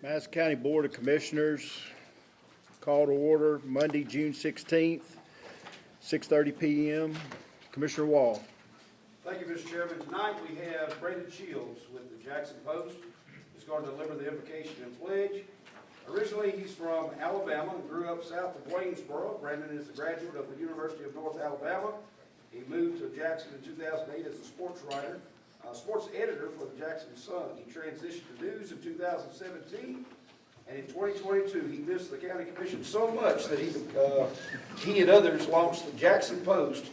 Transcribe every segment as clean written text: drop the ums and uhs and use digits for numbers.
Madison County Board of Commissioners, call to order Monday, June 16th, 6:30 p.m. Commissioner Wall. Thank you, Mr. Chairman. Tonight we have Brandon Shields with the Jackson Post. He's going to deliver the invocation and pledge. Originally, he's from Alabama and grew up south of Waynesboro. Brandon is a graduate of the University of North Alabama. He moved to Jackson in 2008 as a sports writer, sports editor for the Jackson Sun. He transitioned to news in 2017, and in 2022 he missed the county commission so much that he and others launched the Jackson Post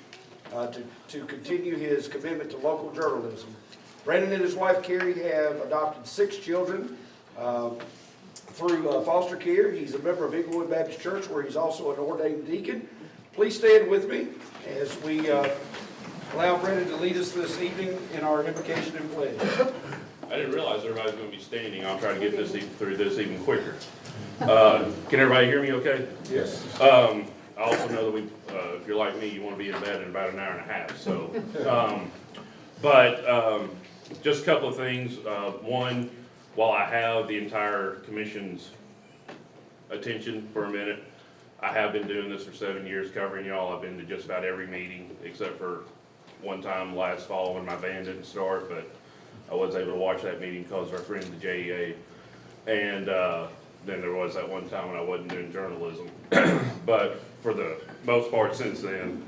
to continue his commitment to local journalism. Brandon and his wife Carrie have adopted 6 children through foster care. He's a member of Inglewood Baptist Church, where he's also an ordained deacon. Please stand with me as we allow Brandon to lead us this evening in our invocation and pledge. I didn't realize everybody's going to be standing. I'll try to get this through this even quicker. Can everybody hear me okay? Yes. I also know that if you're like me, you want to be in bed in about an hour and a half. So, just a couple of things. One, while I have the entire commission's attention for a minute, I have been doing this for 7 years, covering y'all. I've been to just about every meeting except for one time last fall when my band didn't start, but I was able to watch that meeting because of our friend the JEA. And then there was that one time when I wasn't doing journalism. But for the most part since then,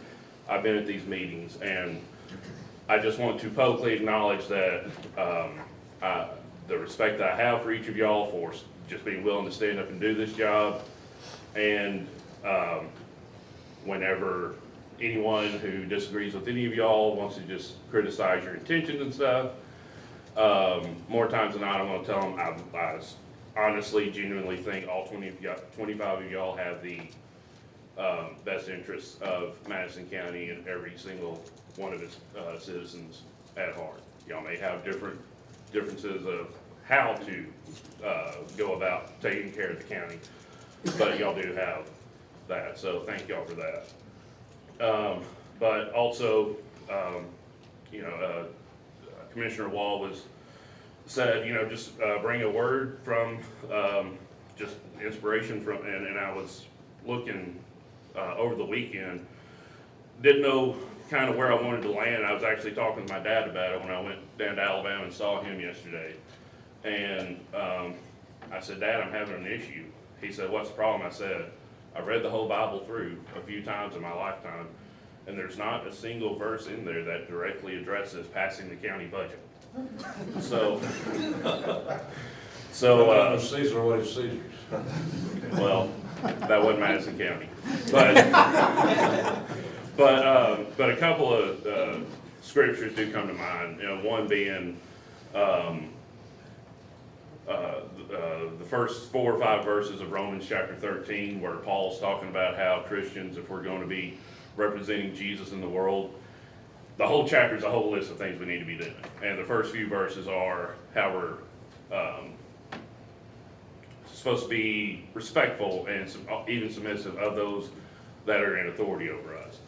I've been at these meetings, and I just want to publicly acknowledge that the respect that I have for each of y'all for just being willing to stand up and do this job. And whenever anyone who disagrees with any of y'all wants to just criticize your intentions and stuff, more times than not, I'm going to tell them I honestly, genuinely think all 25 of y'all have the best interests of Madison County and every single one of its citizens at heart. Y'all may have differences of how to go about taking care of the county, but y'all do have that, so thank y'all for that. But also, Commissioner Wall said, just bring a word from, just inspiration from, and I was looking over the weekend, didn't know kind of where I wanted to land. I was actually talking to my dad about it when I went down to Alabama and saw him yesterday. And I said, Dad, I'm having an issue. He said, what's the problem? I said, I read the whole Bible through a few times in my lifetime, and there's not a single verse in there that directly addresses passing the county budget. So Caesar what is Caesar's. Well, that wasn't Madison County, but a couple of scriptures do come to mind. One being the first 4 or 5 verses of Romans chapter 13, where Paul's talking about how Christians, if we're going to be representing Jesus in the world, the whole chapter is a whole list of things we need to be doing. And the first few verses are how we're supposed to be respectful and even submissive of those that are in authority over us,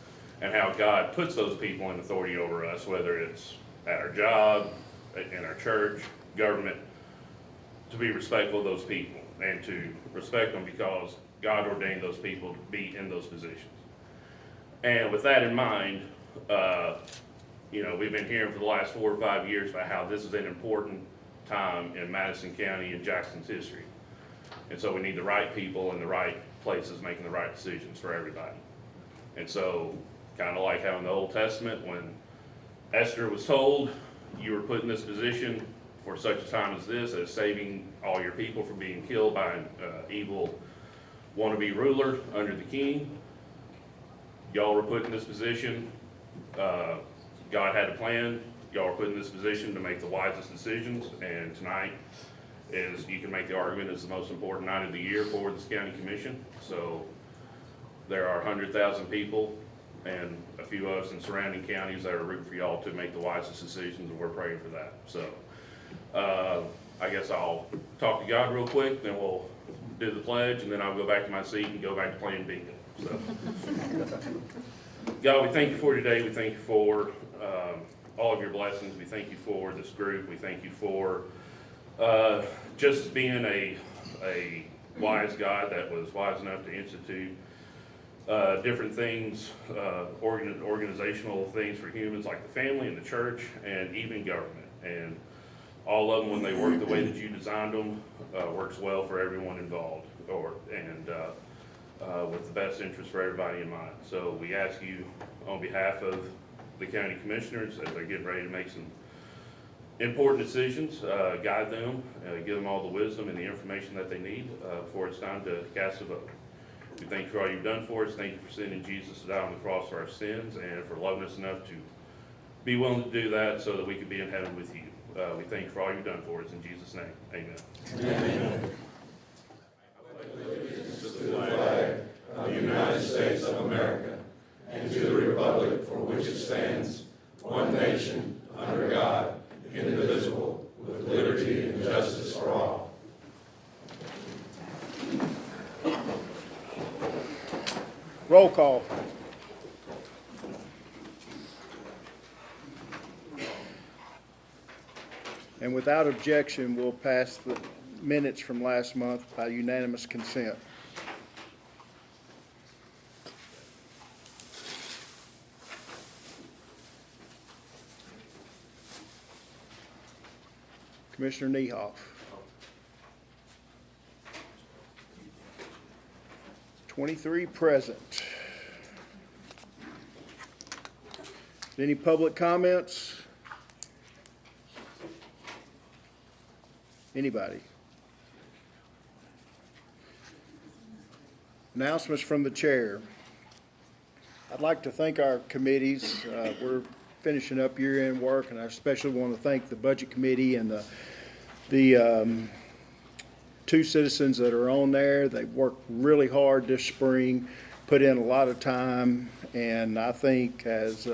and how God puts those people in authority over us, whether it's at our job, in our church, government, to be respectful of those people and to respect them because God ordained those people to be in those positions. And with that in mind, we've been hearing for the last 4 or 5 years about how this is an important time in Madison County and Jackson's history. And so we need the right people in the right places making the right decisions for everybody. And so, kind of like how in the Old Testament, when Esther was told, you were put in this position for such a time as this, as saving all your people from being killed by an evil wannabe ruler under the king. Y'all were put in this position. God had a plan. Y'all were put in this position to make the wisest decisions. And tonight you can make the argument, it's the most important night of the year for this county commission. So there are 100,000 people and a few of us in surrounding counties that are rooting for y'all to make the wisest decisions, and we're praying for that. So I guess I'll talk to God real quick, then we'll do the pledge, and then I'll go back to my seat and go back to playing bingo. So, God, we thank you for today. We thank you for all of your blessings. We thank you for this group. We thank you for just being a a wise guy that was wise enough to institute different things, organizational things for humans like the family and the church and even government. And all of them, when they work the way that you designed them, works well for everyone involved, with the best interest for everybody in mind. So we ask you, on behalf of the county commissioners, as they're getting ready to make some important decisions, guide them, give them all the wisdom and the information that they need before it's time to cast a vote. We thank you for all you've done for us. Thank you for sending Jesus to die on the cross for our sins and for loving us enough to be willing to do that so that we could be in heaven with you. We thank you for all you've done for us. In Jesus' name, amen. Amen. To the flag of the United States of America and to the republic for which it stands, one nation, under God, indivisible, with liberty and justice for all. Roll call. And without objection, we'll pass the minutes from last month by unanimous consent. Commissioner Niehoff. 23 present. Any public comments? Anybody? Announcements from the chair. I'd like to thank our committees. We're finishing up year-end work, and I especially want to thank the Budget Committee and the two citizens that are on there. They've worked really hard this spring, put in a lot of time, and I think has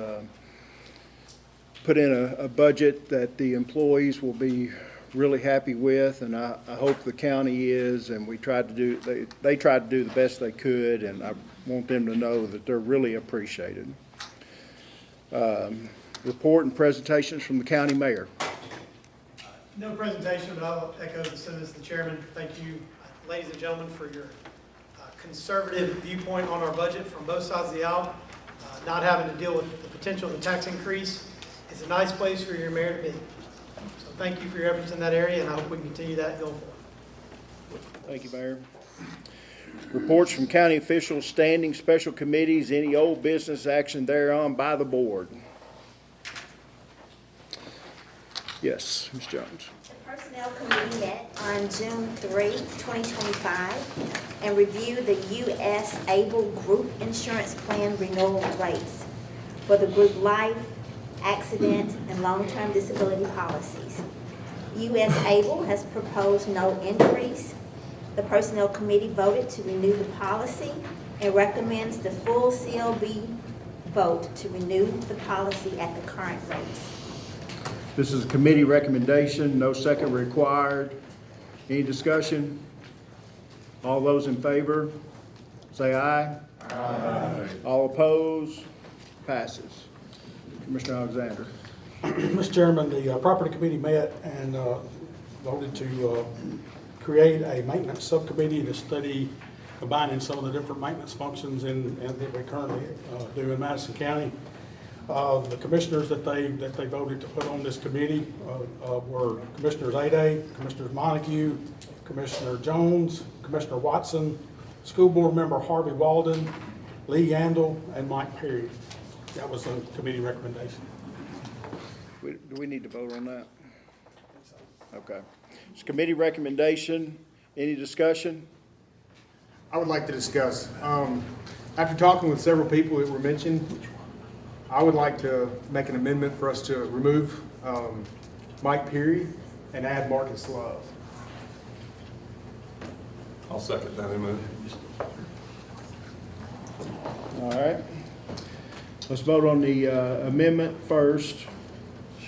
put in a budget that the employees will be really happy with, and I hope the county is, and they tried to do the best they could, and I want them to know that they're really appreciated. Report and presentations from the county mayor. No presentation, but I'll echo the sentiments of the chairman. Thank you, ladies and gentlemen, for your conservative viewpoint on our budget from both sides of the aisle. Not having to deal with the potential of the tax increase is a nice place for your mayor to be. So thank you for your efforts in that area, and I hope we can continue that going forward. Thank you, Mayor. Reports from county officials, standing special committees, any old business action thereon by the board. Yes, Ms. Jones. The Personnel Committee met on June 3, 2025, and reviewed the U.S. Able Group Insurance Plan renewal rates for the group life, accident, and long-term disability policies. U.S. Able has proposed no increase. The Personnel Committee voted to renew the policy and recommends the full CLB vote to renew the policy at the current rates. This is a committee recommendation, no second required. Any discussion? All those in favor, say aye. Aye. All opposed, passes. Commissioner Alexander. Mr. Chairman, the Property Committee met and voted to create a maintenance subcommittee to study combining some of the different maintenance functions that we currently do in Madison County. The commissioners that they voted to put on this committee were Commissioners Ade, Commissioners Montague, Commissioner Jones, Commissioner Watson, School Board Member Harvey Walden, Lee Yandel, and Mike Perry. That was the committee recommendation. Do we need to vote on that? Okay. It's committee recommendation. Any discussion? I would like to discuss. After talking with several people that were mentioned, I would like to make an amendment for us to remove Mike Peary and add Marcus Love. I'll second that amendment. All right. Let's vote on the amendment first.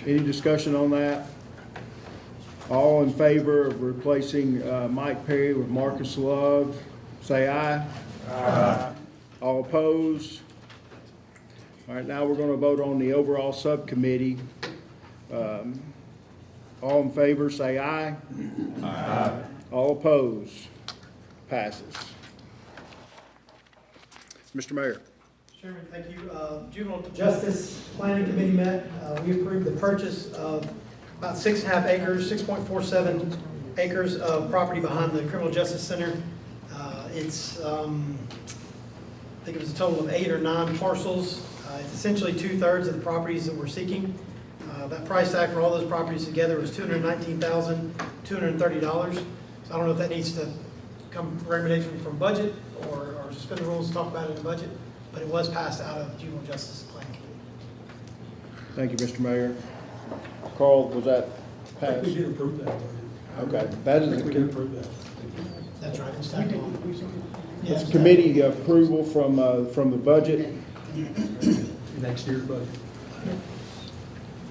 Any discussion on that? All in favor of replacing Mike Perry with Marcus Love, say aye. Aye. All opposed? All right, now we're going to vote on the overall subcommittee. All in favor, say aye. Aye. All opposed? Passes. Mr. Mayor. Chairman, thank you. Juvenile Justice Planning Committee met. We approved the purchase of about 6.5 acres, 6.47 acres of property behind the Criminal Justice Center. It's, I think it was a total of 8 or 9 parcels. It's essentially 2/3 of the properties that we're seeking. That price tag for all those properties together was $219,230. So I don't know if that needs to come recommendation from budget or suspend the rules and talk about it in the budget, but it was passed out of Juvenile Justice Planning Committee. Thank you, Mr. Mayor. Carl, was that passed? We did approve that. Okay, that I is think we did approve that. That's right, it's tacked on. it's committee approval from the budget. Next year's budget.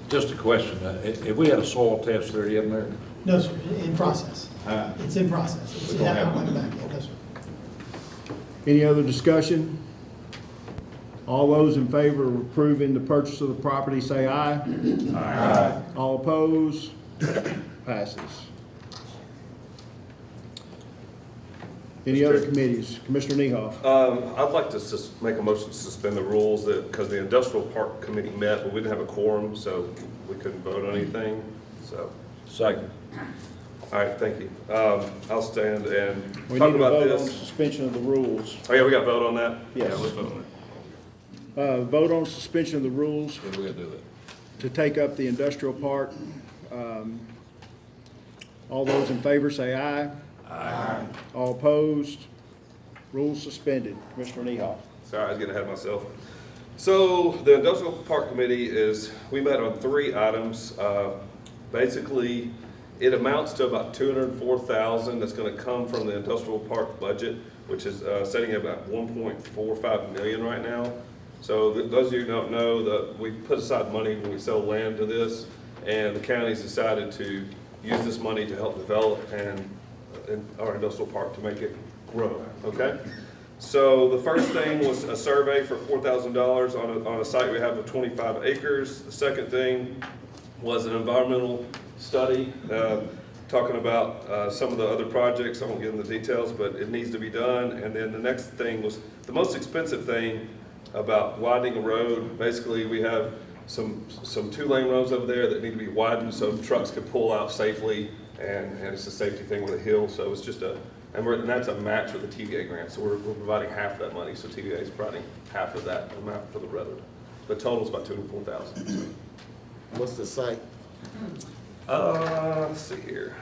Just a question, have we had a soil test there yet, Mayor? No, sir, in process. It's in process. It's We're gonna have not one. back yet, no, sir. Any other discussion? All those in favor of approving the purchase of the property, say aye. Aye. All opposed? Passes. Any other committees? Commissioner Niehoff. I'd like to make a motion to suspend the rules because the industrial park committee met, but we didn't have a quorum, so we couldn't vote on anything, so. Second. All right, thank you. I'll stand and We talk need to about vote on this. suspension of the rules. Oh, yeah, we got to vote on that? Yes. Yeah, let's vote on it. Vote on suspension of the rules Yeah, we gotta do that. to take up the industrial park. All those in favor say aye. Aye. All opposed? Rules suspended. Commissioner Niehoff. Sorry, I was getting ahead of myself. So the industrial park committee we met on 3 items. Basically, it amounts to about $204,000 that's going to come from the industrial park budget, which is sitting at about $1.45 million right now. So those of you who don't know, that we put aside money when we sell land to this, and the county's decided to use this money to help develop our industrial park to make it grow, okay? So the first thing was a survey for $4,000 on a site we have of 25 acres. The second thing was an environmental study, talking about some of the other projects. I won't get into the details, but it needs to be done. And then the next thing was the most expensive thing about widening a road. Basically, we have some 2-lane roads over there that need to be widened so trucks can pull out safely, and it's a safety thing with a hill. So it's just and that's a match with the TVA grant. So we're providing half of that money. So TVA is providing half of that amount for the road. The total is about $204,000. So. What's the site? Let's see here.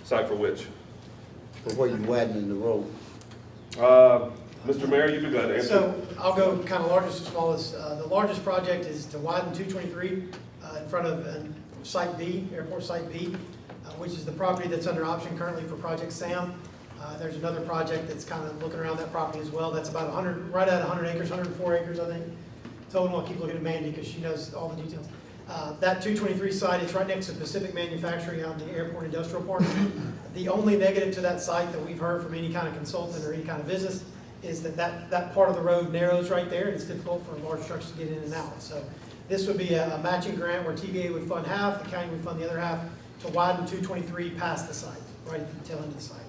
Site for which? For where you widening the road? Mr. Mayor, you'd be glad to answer. So I'll go kind of largest to smallest. The largest project is to widen 223 in front of Site B, Airport Site B, which is the property that's under option currently for Project SAM. There's another project that's kind of looking around that property as well. That's about 100, right at 100 acres, 104 acres, I think. Total, I'll keep looking at Mandy because she knows all the details. That 223 site is right next to Pacific Manufacturing out in the Airport Industrial Park. The only negative to that site that we've heard from any kind of consultant or any kind of business is that part of the road narrows right there, and it's difficult for large trucks to get in and out. So this would be a matching grant where TVA would fund half, the county would fund the other half, to widen 223 past the site, right at the tail end of the site.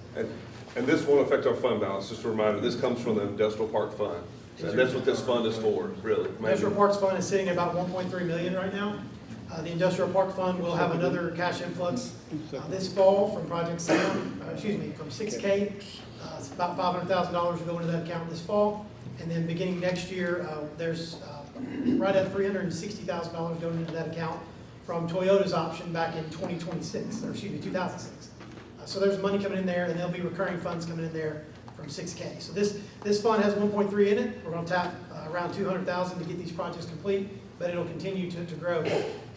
And this won't affect our fund balance. Just a reminder, this comes from the industrial park fund. And that's what this fund is for, really. Industrial Parks Fund is sitting at about 1.3 million right now. The Industrial Park Fund will have another cash influx this fall from Project SAM, from 6K. It's about $500,000 will go into that account this fall. And then beginning next year, there's right at $360,000 going into that account from Toyota's option back in 2006. So there's money coming in there, and there'll be recurring funds coming in there from 6K. So this fund has 1.3 in it. We're going to tap around 200,000 to get these projects complete, but it'll continue to grow.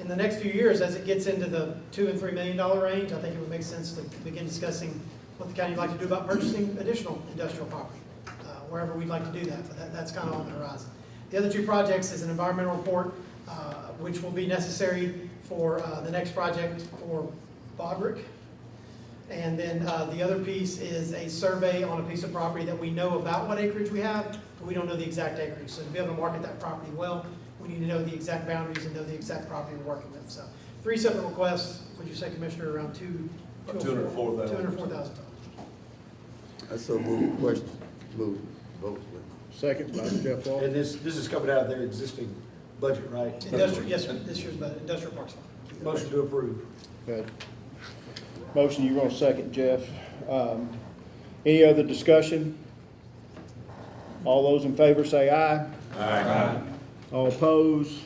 In the next few years, as it gets into the $2 and $3 million range, I think it would make sense to begin discussing what the county would like to do about purchasing additional industrial property, wherever we'd like to do that, but that's kind of on the horizon. The other 2 projects is an environmental report, which will be necessary for the next project for Bodrick. And then the other piece is a survey on a piece of property that we know about what acreage we have, but we don't know the exact acreage. So to be able to market that property well, we need to know the exact boundaries and know the exact property we're working with. So three separate requests, would you say, Commissioner, around $204,000. $204,000. I so move, question, move, vote. Second by Jeff Walker. And this is coming out of their existing budget, right? Industrial, yes, sir, this year's budget, industrial parks fund. Motion to approve. Good. Motion, you're gonna second, Jeff. Any other discussion? All those in favor say aye. Aye. All opposed?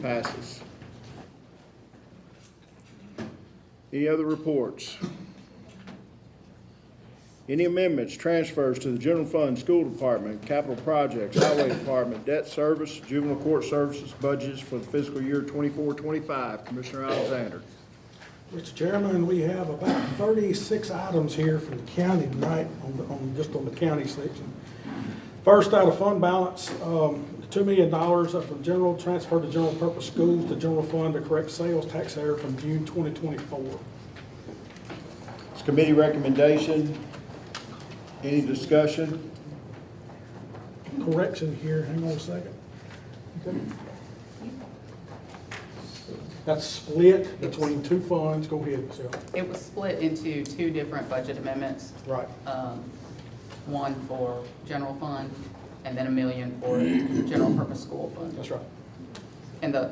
Passes. Any other reports? Any amendments, transfers to the general fund, school department, capital projects, highway department, debt service, juvenile court services budgets for the fiscal year 24-25? Commissioner Alexander. Mr. Chairman, we have about 36 items here from the county tonight, just on the county section. First, out of fund balance, $2 million from general transfer to general purpose schools to general fund to correct sales tax error from June 2024. It's committee recommendation. Any discussion? Correction here, hang on a second. That's split between two funds. Go ahead, Michelle. It was split into two different budget amendments. Right. One for general fund and then $1 million for general purpose school fund. That's right. And the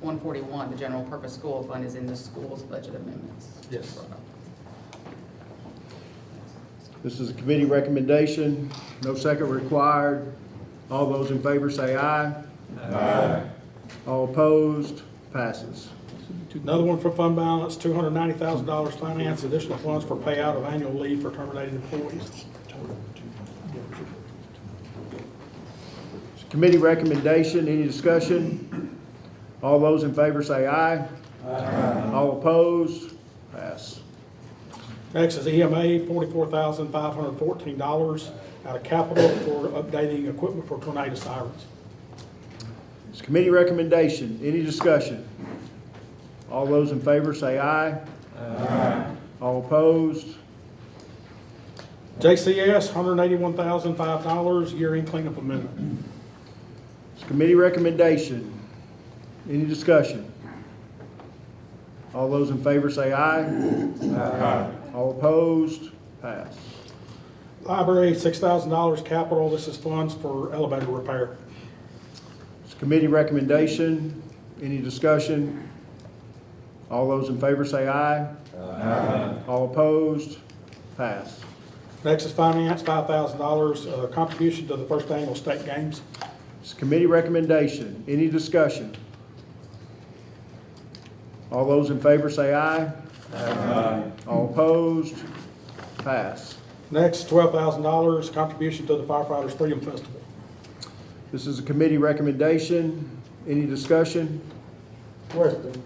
141, the general purpose school fund, is in the school's budget amendments. Yes. This is a committee recommendation. No second required. All those in favor say aye. Aye. All opposed? Passes. Another one for fund balance, $290,000 finance additional funds for payout of annual leave for terminated employees. It's a committee recommendation. Any discussion? All those in favor say aye. Aye. All opposed? Pass. Next is EMA, $44,514 out of capital for updating equipment for tornado sirens. It's a committee recommendation. Any discussion? All those in favor say aye. Aye. All opposed? JCS, $181,005, year-end cleanup amendment. It's a committee recommendation. Any discussion? All those in favor say aye. Aye. All opposed? Pass. Library, $6,000 capital. This is funds for elevator repair. It's a committee recommendation. Any discussion? All those in favor say aye. Aye. All opposed? Pass. Next is finance, $5,000 contribution to the first annual state games. It's a committee recommendation. Any discussion? All those in favor say aye. Aye. All opposed? Pass. Next, $12,000 contribution to the Firefighters Freedom Festival. This is a committee recommendation. Any discussion? Question,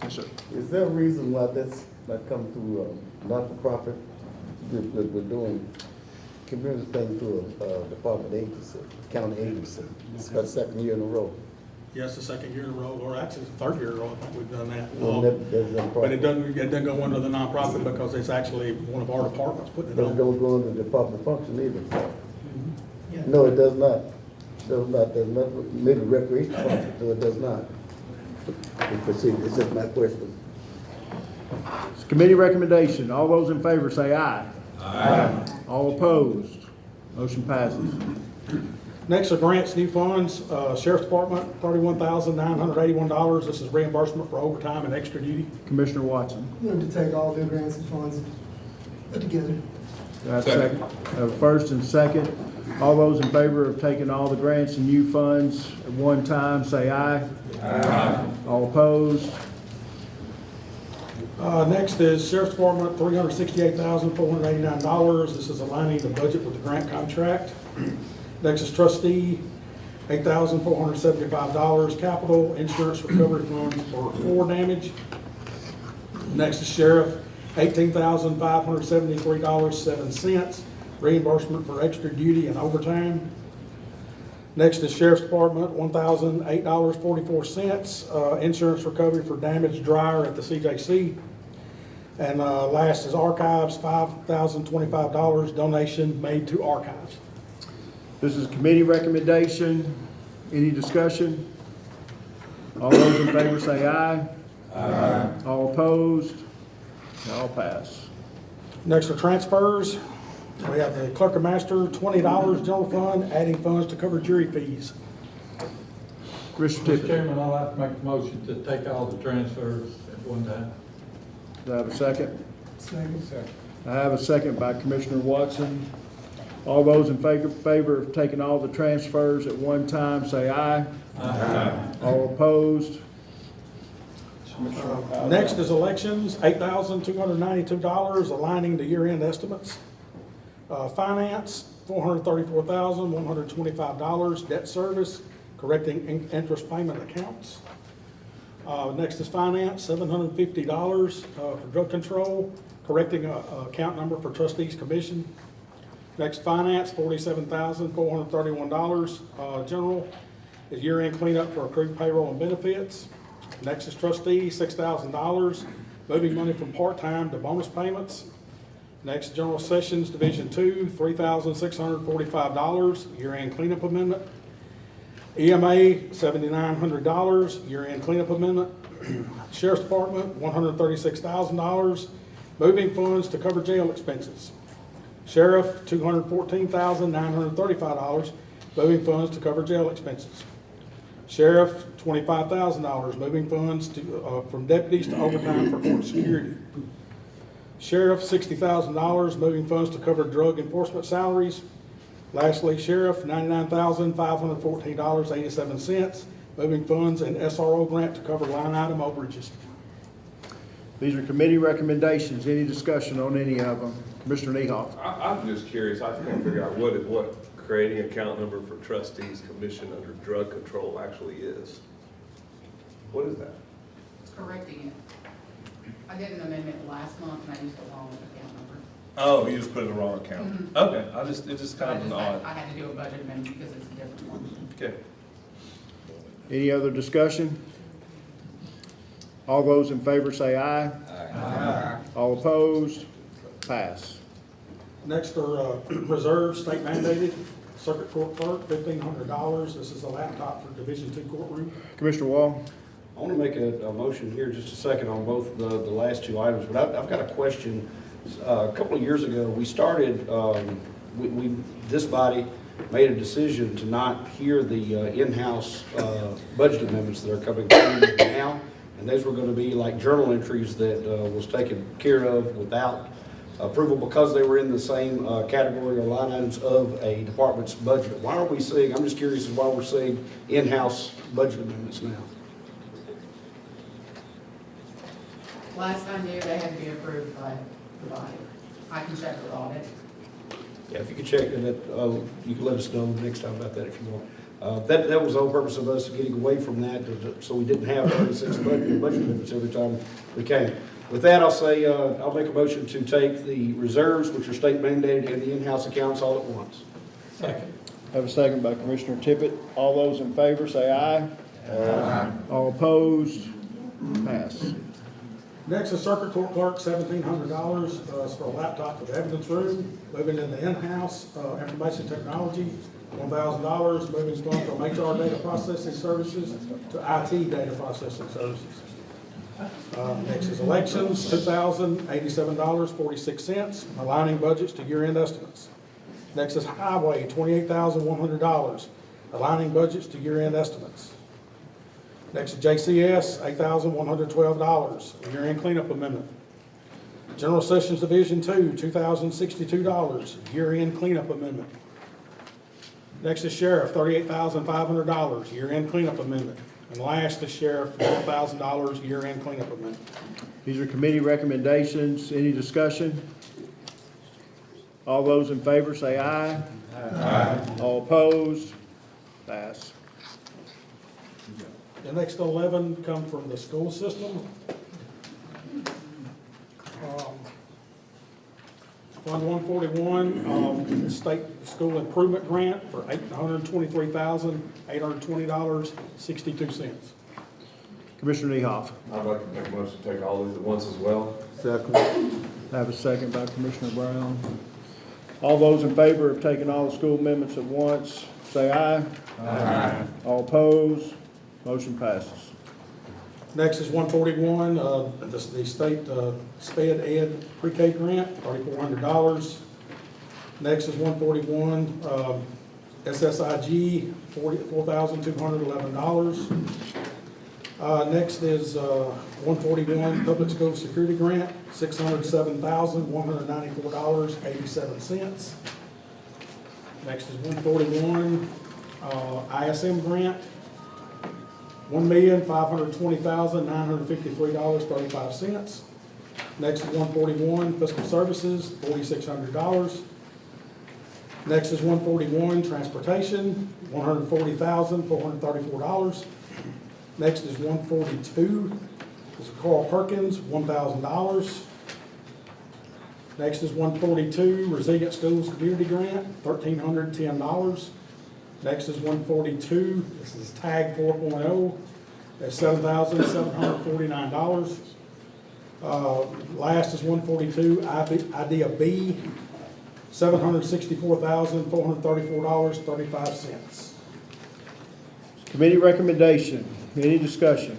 Yes, sir. is there a reason why that's not come through, not-for-profit? We're doing community thing through a department agency, county agency. It's the second year in a row. Yes, the second year in a row, or actually the third year in a row, I think we've done that. Well, there's no But it problem. doesn't go under the nonprofit because it's actually one of our departments putting it But it on. don't go into the department function either. Yeah. No, it does not. Does not, maybe recreation function, so it does not. Proceed, it's just my question. It's a committee recommendation. All those in favor say aye. Aye. All opposed? Motion passes. Next are grants, new funds, Sheriff's Department, $31,981. This is reimbursement for overtime and extra duty. Commissioner Watson. Move to take all the grants and funds put together. That's second. First and second. All those in favor of taking all the grants and new funds at one time, say aye. Aye. All opposed? Next is Sheriff's Department, $368,489. This is aligning the budget with the grant contract. Next is trustee, $8,475. Capital insurance recovery funds for floor damage. Next is sheriff, $18,573.07. Reimbursement for extra duty and overtime. Next is Sheriff's Department, $1,008.44. Insurance recovery for damaged dryer at the CJC. And last is archives, $5,025 donation made to archives. This is committee recommendation. Any discussion? All those in favor say aye. Aye. All opposed? All pass. Next are transfers. We have the clerk and master, $20 general fund, adding funds to cover jury fees. Commissioner Mr. Tippett, Chairman, I'd like to make a motion to take all the transfers at one time. do I have a second? Second. I have a second by Commissioner Watson. All those in favor of taking all the transfers at one time, say aye. Aye. All opposed? Next is elections, $8,292, aligning the year-end estimates. Finance, $434,125, debt service, correcting interest payment accounts. Next is finance, $750 for drug control, correcting account number for trustees commission. Next, finance, $47,431. General is year-end cleanup for accrued payroll and benefits. Next is trustee, $6,000, moving money from part-time to bonus payments. Next, general sessions, Division 2, $3,645, year-end cleanup amendment. EMA, $7,900, year-end cleanup amendment. Sheriff's Department, $136,000, moving funds to cover jail expenses. Sheriff, $214,935, moving funds to cover jail expenses. Sheriff, $25,000, moving funds to, from deputies to overtime for court security. Sheriff, $60,000, moving funds to cover drug enforcement salaries. Lastly, Sheriff, $99,514.87, moving funds and SRO grant to cover line item overages. These are committee recommendations. Any discussion on any of them? Commissioner Nehoff. I'm just curious, I can't figure out what creating account number for trustees commission under drug control actually is. What is that? It's correcting it. I did an amendment last month and I used the wrong account number. Oh, you just put in the wrong account. Okay, it's just kind of an odd. I had to do a budget amendment because it's a different one. Okay. Any other discussion? All those in favor say aye. Aye. All opposed? Pass. Next are reserves, state mandated, circuit court clerk, $1,500. This is a laptop for Division 2 courtroom. Commissioner Wall? I want to make a motion here just a second on both the last two items, but I've got a question. A couple of years ago, we started, this body made a decision to not hear the in-house budget amendments that are coming through now, and those were going to be like journal entries that was taken care of without approval because they were in the same category or line items of a department's budget. Why are we seeing, I'm just curious as why we're seeing in-house budget amendments now? Last I knew, they had to be approved by the body. I can check with audit. Yeah, if you could check that, you can let us know next time about that if you want. That was the whole purpose of us getting away from that, so we didn't have 36 budget amendments every time we came. With that, I'll say, I'll make a motion to take the reserves, which are state mandated, and the in-house accounts all at once. Second. Have a second by Commissioner Tippett. All those in favor say aye. Aye. All opposed? Pass. Next is circuit court clerk, $1,700, is for a laptop for the evidence room. Moving into in-house information technology, $1,000, moving funds from HR data processing services to IT data processing services. Next is elections, $2,087.46, aligning budgets to year-end estimates. Next is highway, $28,100, aligning budgets to year-end estimates. Next is JCS, $8,112, year-end cleanup amendment. General Sessions Division 2, $2,062, year-end cleanup amendment. Next is Sheriff, $38,500, year-end cleanup amendment. And last is Sheriff, $12,000, year-end cleanup amendment. These are committee recommendations. Any discussion? All those in favor say aye. Aye. All opposed? Pass. The next 11 come from the school system. Fund 141, state school improvement grant for $123,820.62. Commissioner Nehoff. I'd like to make a motion to take all these at once as well. Second. I have a second by Commissioner Brown. All those in favor of taking all the school amendments at once, say aye. Aye. All opposed? Motion passes. Next is 141, the state SPED Ed pre-K grant, $3,400. Next is 141, SSIG, $4,211. Next is 141, Public School Security Grant, $607,194.87. Next is 141, ISM grant, $1,520,953.35. Next is 141, Fiscal Services, $4,600. Next is 141, Transportation, $140,434. Next is 142, this is Carl Perkins, $1,000. Next is 142, Resilient Schools Community Grant, $1,310. Next is 142, this is TAG 4.0, that's $7,749. Last is 142, IDEA B, $764,434.35. Committee recommendation, any discussion?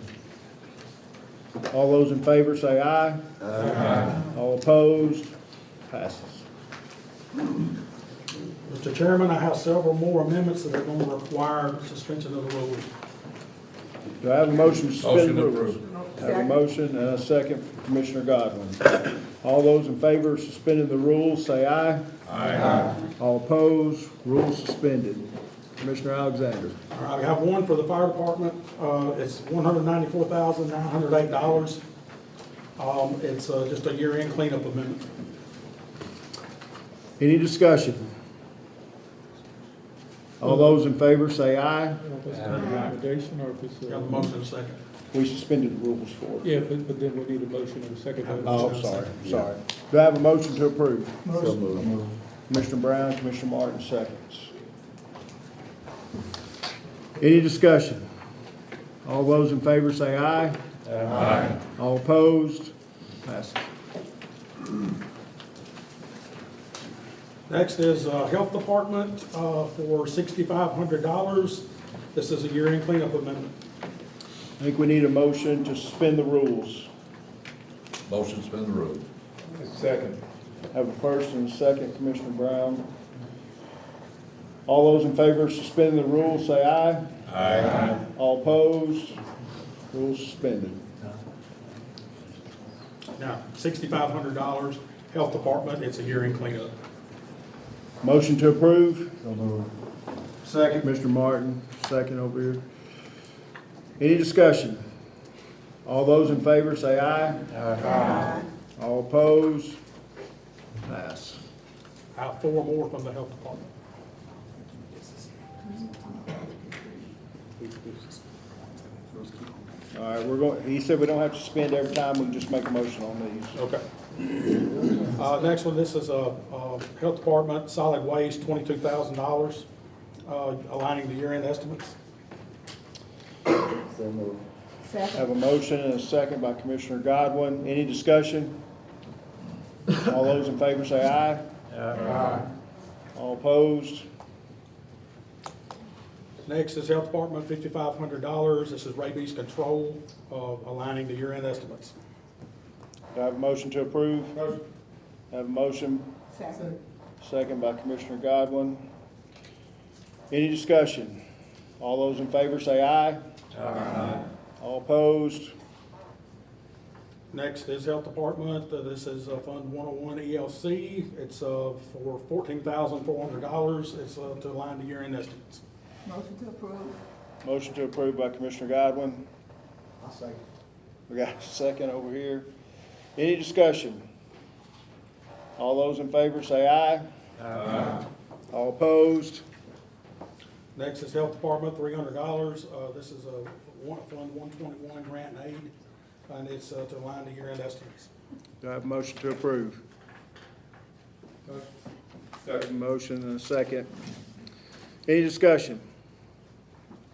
All those in favor say aye. Aye. All opposed? Passes. Mr. Chairman, I have several more amendments that are going to require suspension of the rules. Do I have a motion to suspend Motion rules? I have a motion and a second from Commissioner Godwin. All those in favor of suspending the rules, say aye. Aye. All opposed? Rules suspended. Commissioner Alexander. All right, we have one for the fire department. It's $194,908. It's just a year-end cleanup amendment. Any discussion? All those in favor say aye. Recommendation, or if it's, Got a motion and a second. We suspended the rules for it. yeah, but then we need a motion and a second. Oh, sorry. Do I have a motion to approve? So moved. Commissioner Brown, Commissioner Martin, seconds. Any discussion? All those in favor say aye. Aye. All opposed? Passes. Next is Health Department for $6,500. This is a year-end cleanup amendment. I think we need a motion to suspend the rules. Motion to suspend the rules. Second. Have a first and a second, Commissioner Brown. All those in favor of suspending the rules say aye. Aye. All opposed? Rules suspended. Now, $6,500, Health Department, it's a year-end cleanup. Motion to approve? So moved. Second. Commissioner Martin, second over here. Any discussion? All those in favor say aye. Aye. All opposed? Pass. I have four more from the Health Department. All right, he said we don't have to spend every time, we can just make a motion on these. Okay. Next one, this is Health Department, Solid Waste, $22,000, aligning the year-end estimates. So moved. Have a motion and a second by Commissioner Godwin. Any discussion? All those in favor say aye. Aye. All opposed? Next is Health Department, $5,500. This is rabies control, aligning the year-end estimates. Do I have a motion to approve? Motion. Have a motion? Second. Second by Commissioner Godwin. Any discussion? All those in favor say aye. Aye. All opposed? Next is Health Department. This is Fund 101 ELC. It's for $14,400. It's to align the year-end estimates. Motion to approve. Motion to approve by Commissioner Godwin. I'll second. We got a second over here. Any discussion? All those in favor say aye. Aye. All opposed? Next is Health Department, $300. This is a Fund 121 grant and aid, and it's to align the year-end estimates. Do I have a motion to approve? Second. Motion and a second. Any discussion?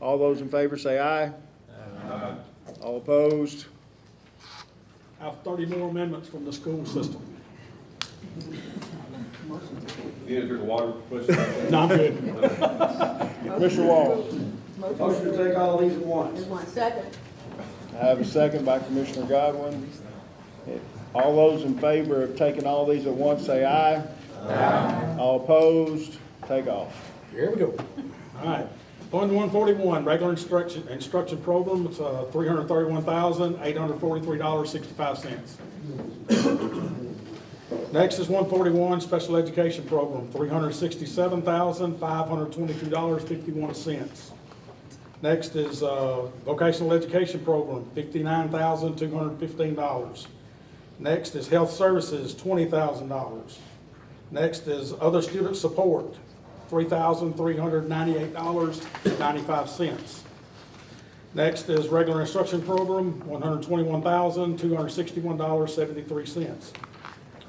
All those in favor say aye. Aye. All opposed? I have 30 more amendments from the school system. You need to drink water, No, I'm good. Commissioner Wall. Motion to take all these at once. One second. I I have a second by Commissioner Godwin. All those in favor of taking all these at once, say aye. Aye. All opposed, take off. Here we go. All right. Fund 141, regular instruction program, it's $331,843.65. Next is 141, special education program, $367,522.51. Next is vocational education program, $59,215. Next is health services, $20,000. Next is other student support, $3,398.95. Next is regular instruction program, $121,261.73.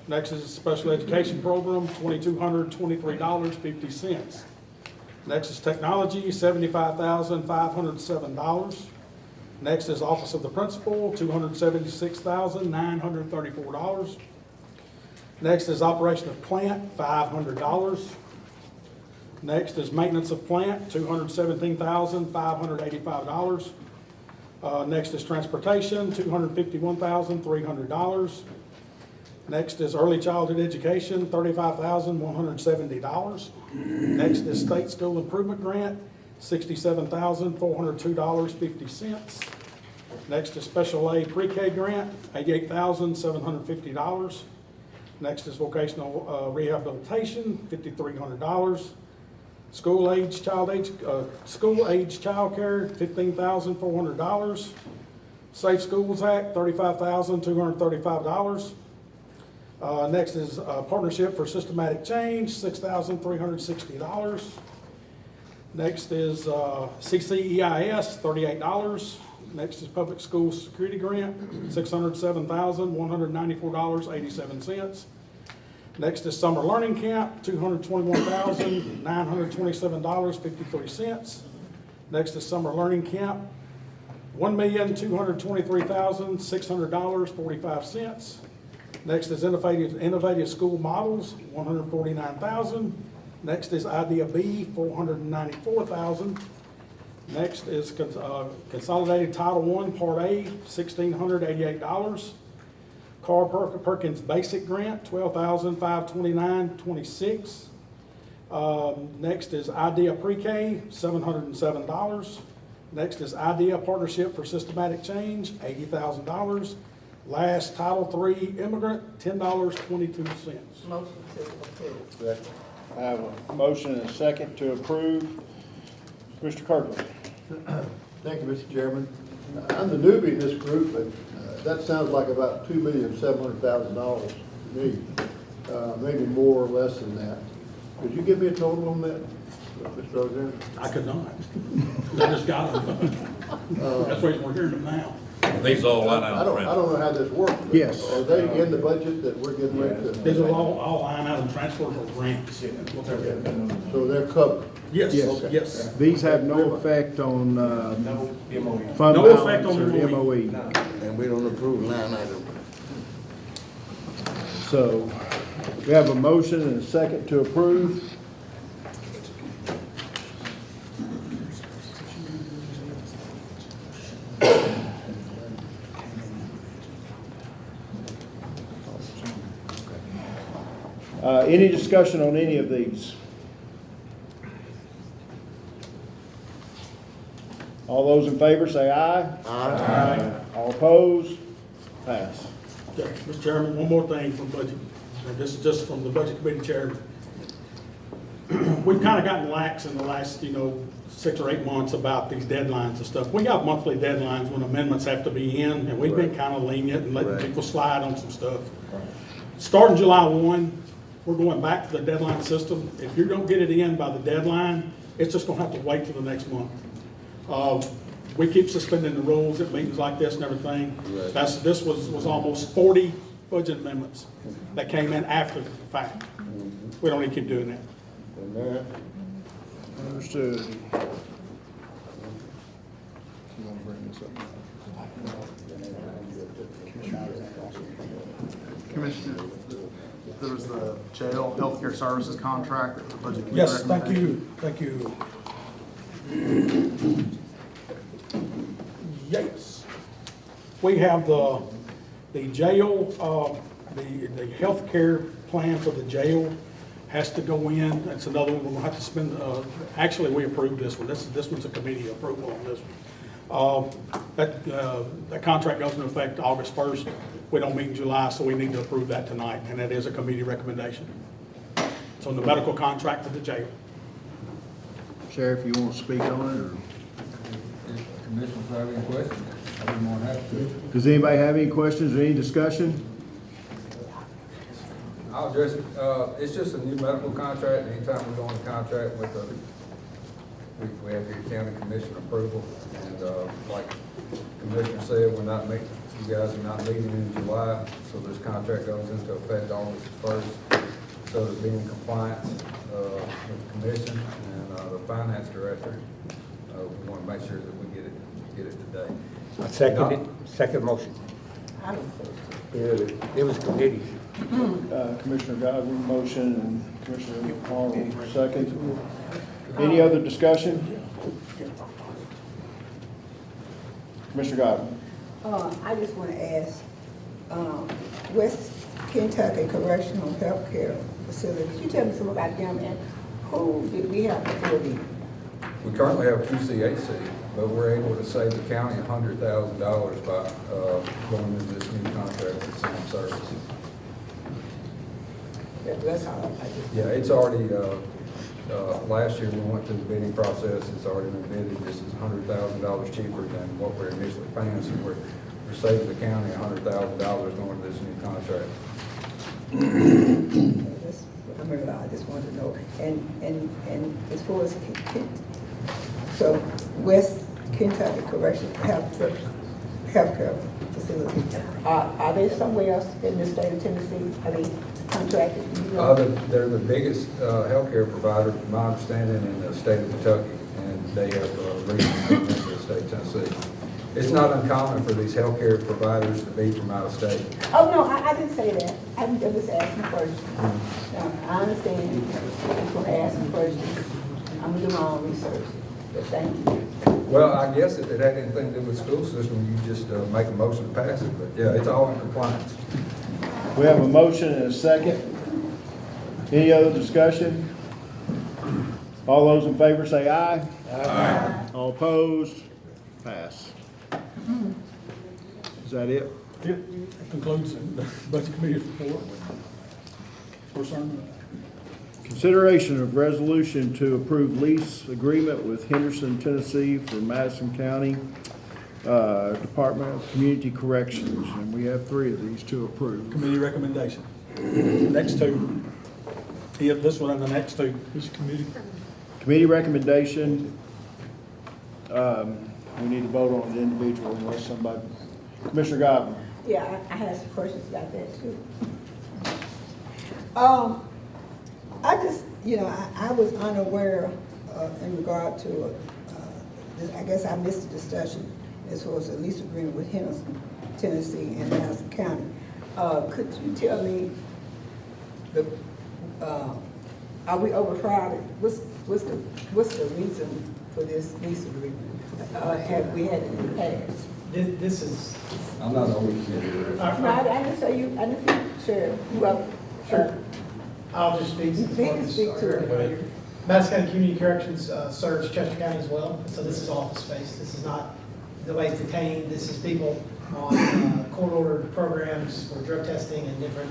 Next is special education program, $2,223.50. Next is technology, $75,507. Next is office of the principal, $276,934. Next is operation of plant, $500. Next is maintenance of plant, $217,585. Next is transportation, $251,300. Next is early childhood education, $35,170. Next is state school improvement grant, $67,402.50. Next is special aid pre-K grant, $88,750. Next is vocational rehabilitation, $5,300. School age childcare, $15,400. Safe Schools Act, $35,235. Next is Partnership for Systematic Change, $6,360. Next is CCEIS, $38. Next is Public School Security Grant, $607,194.87. Next is Summer Learning Camp, $221,927.53. Next is Summer Learning Camp, $1,223,600.45. Next is Innovative School Models, $149,000. Next is Idea B, $494,000. Next is Consolidated Title I, Part A, $1,688. Carl Perkins Basic Grant, $12,529.26. Next is Idea Pre-K, $707. Next is Idea Partnership for Systematic Change, $80,000. Last, Title III Immigrant, $10.22. Motion to approve. I have a motion and a second to approve. Mr. Kirkland. Thank you, Mr. Chairman. I'm the newbie in this group, but that sounds like about $2,700,000 to me. Maybe more or less than that. Could you give me a total on that, Mr. Roseanne? I could not. I just got them. That's why we're hearing them now. These all line I item don't transfers. know how this works. but Yes. Are they in the budget that we're getting ready to? These are all line item transfers or grants. So they're covered? Yes, Yes. yes. These have no effect on fund No effect balance on or the MOE. And we don't approve line item. So we have a motion and a second to approve. Any discussion on any of these? All those in favor say aye. Aye. All opposed? Pass. Okay, Mr. Chairman, one more thing from budget, and this is just from the Budget Committee Chairman. We've kind of gotten lax in the last, 6 or 8 months about these deadlines and stuff. We got monthly deadlines when amendments have to be in, and we've been kind of lenient and letting people slide on some stuff. Starting July 1, we're going back to the deadline system. If you don't get it in by the deadline, it's just gonna have to wait till the next month. We keep suspending the rules at meetings like this and everything. This was almost 40 budget amendments that came in after the fact. We don't need to keep doing that. Amen. Understood. You want to bring this up? Commissioner, there was the jail healthcare services contract that the budget committee Yes, thank recommended. you, thank you. Yes. We have the jail, the healthcare plan for the jail has to go in. That's another one we'll have to spend, actually, we approved this one. This one's a committee approval on this one. That contract goes into effect August 1st. We don't meet in July, so we need to approve that tonight, and that is a committee recommendation. So the medical contract for the jail. Sheriff, you want to speak on it, or? If commissioners have any questions, I'd be more than happy to. Does anybody have any questions or any discussion? I'll address it. It's just a new medical contract. Anytime we go on a contract with we have to get county commission approval. And like Commissioner said, you guys are not meeting in July, so this contract goes into effect August 1st. So to be in compliance with the commission and the finance director, we want to make sure that we get it today. Second motion. It was committee. Commissioner Godwin, motion, and Commissioner Arnold, second. Any other discussion? Commissioner Godwin. I just want to ask, West Kentucky Correctional Healthcare Facility, could you tell me something about them and who did we have before them? We currently have QCHC, but we're able to save the county $100,000 by going into this new contract with same service. Yeah, that's all I just. Yeah, it's already, last year we went through the bidding process, it's already been bidded. This is $100,000 cheaper than what we're initially paying, so we're saving the county $100,000 going to this new contract. I just wanted to know, and as far as, so West Kentucky Correctional Healthcare Facility, are they somewhere else in the state of Tennessee? Are they contracted? They're the biggest healthcare provider, from my understanding, in the state of Kentucky, and they have recently moved into the state of Tennessee. It's not uncommon for these healthcare providers to be from out of state. Oh, no, I didn't say that. I'm just asking first. I understand. I'm going to ask them first. I'm going to do my own research. But thank you. Well, I guess if it had anything to do with school system, you just make a motion to pass it, but yeah, it's all in compliance. We have a motion and a second. Any other discussion? All those in favor say aye. Aye. All opposed? Pass. Is that it? That concludes the budget committee report. Consideration of resolution to approve lease agreement with Henderson, Tennessee for Madison County Department of Community Corrections. And we have 3 of these to approve. Committee recommendation. Next two. Yep, this one and the next two. This committee. Committee recommendation. We need to vote on the individual unless somebody. Commissioner Godwin. Yeah, I had some questions about that too. I just, I was unaware in regard to, I guess I missed the discussion as far as the lease agreement with Henderson, Tennessee and Madison County. Could you tell me, are we overcrowded? What's the reason for this lease agreement? Have we had it in the past? This is. I'm not always here. No, I didn't say you, I didn't say, well, Sure. I'll just speak. You can speak to it. Madison County Community Corrections serves Chester County as well, so this is office space. This is not nobody's detained. This is people on court-ordered programs for drug testing and different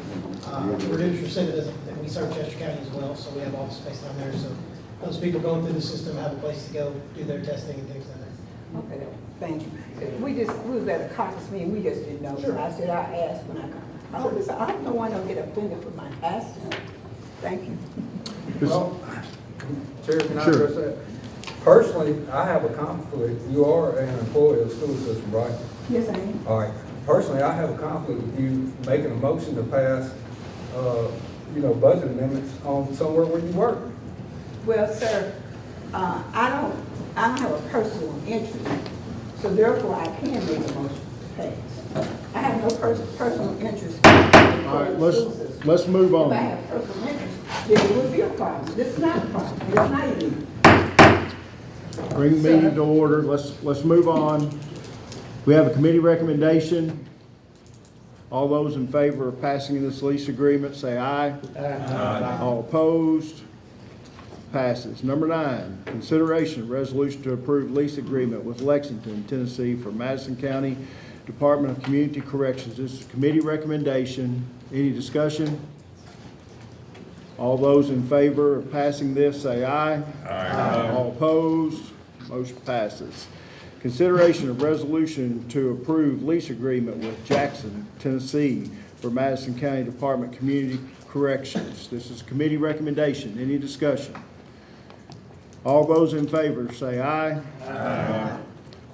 reduced recidivism. And we serve Chester County as well, so we have office space down there. So those people going through the system have a place to go do their testing and things down there. Okay, thank you. We was at a caucus meeting, we just didn't know. Sure. I said, I asked when I come. I hope no one don't get offended for my asking. Thank you. Well, Chair, can I Sure. address that? Personally, I have a conflict. You are an employee of the school system, right? Yes, I am. All right. Personally, I have a conflict with you making a motion to pass, budget amendments on somewhere where you work. Well, sir, I don't have a personal interest, so therefore I can make a motion to pass. I have no personal interest. All right, let's move If I on. have personal interest, then it would be a problem. This is not a problem. It's not illegal. Bring the meeting to order. Let's move on. We have a committee recommendation. All those in favor of passing this lease agreement, say aye. Aye. All opposed? Passes. Number 9, consideration of resolution to approve lease agreement with Lexington, Tennessee for Madison County Department of Community Corrections. This is committee recommendation. Any discussion? All those in favor of passing this, say aye. Aye. All opposed? Motion passes. Consideration of resolution to approve lease agreement with Jackson, Tennessee for Madison County Department of Community Corrections. This is committee recommendation. Any discussion? All those in favor say aye. Aye.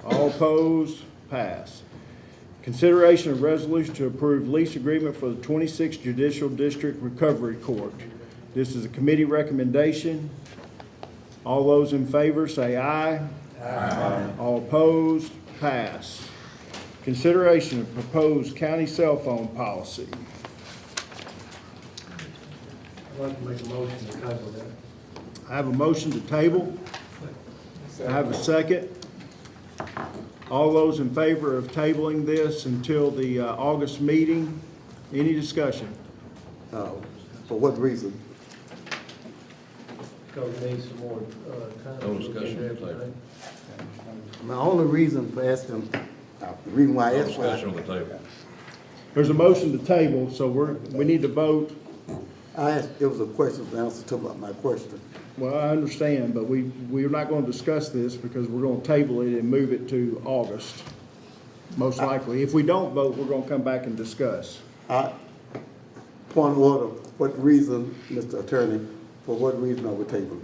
All opposed? Pass. Consideration of resolution to approve lease agreement for the 26th Judicial District Recovery Court. This is a committee recommendation. All those in favor say aye. Aye. All opposed? Pass. Consideration of proposed county cell phone policy. I'd like to make a motion to table that. I have a motion to table. I have a second. All those in favor of tabling this until the August meeting, any discussion? For what reason? Because we need some more time. No discussion on the table. My only reason for asking, the reason why I No asked. discussion on the table. There's a motion to table, so we need to vote. I asked, it was a question, the answer to my question. Well, I understand, but we're not going to discuss this because we're going to table it and move it to August, most likely. If we don't vote, we're going to come back and discuss. Point of order, what reason, Mr. Attorney, for what reason are we tabling?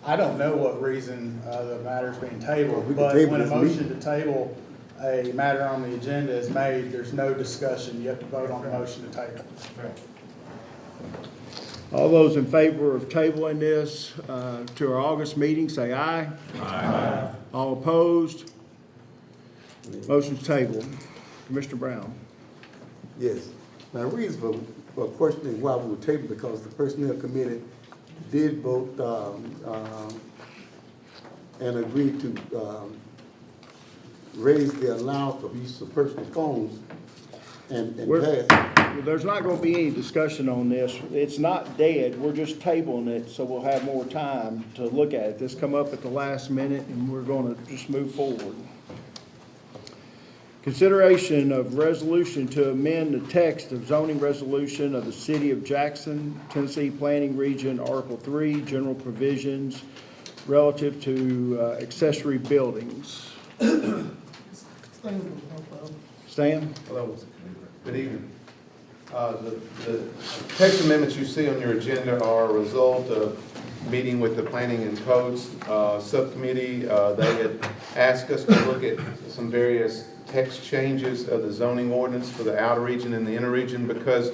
I don't know what reason the matter's being tabled, We can but table when a this motion to table a matter on the agenda is made, there's no discussion. You have to vote on the motion to table. All those in favor of tabling this to our August meeting, say aye. Aye. All opposed? Motion's tabled. Commissioner Brown. Yes. My reason for questioning why we were tabled, because the Personnel Committee did vote and agreed to raise the allowance for use of personal phones and pass. There's not going to be any discussion on this. It's not dead. We're just tabling it, so we'll have more time to look at it. This come up at the last minute, and we're going to just move forward. Consideration of resolution to amend the text of zoning resolution of the City of Jackson, Tennessee Planning Region, Article 3, General Provisions relative to accessory buildings. Stan? Hello. Good evening. The text amendments you see on your agenda are a result of meeting with the Planning and Codes Subcommittee. They had asked us to look at some various text changes of the zoning ordinance for the outer region and the inner region because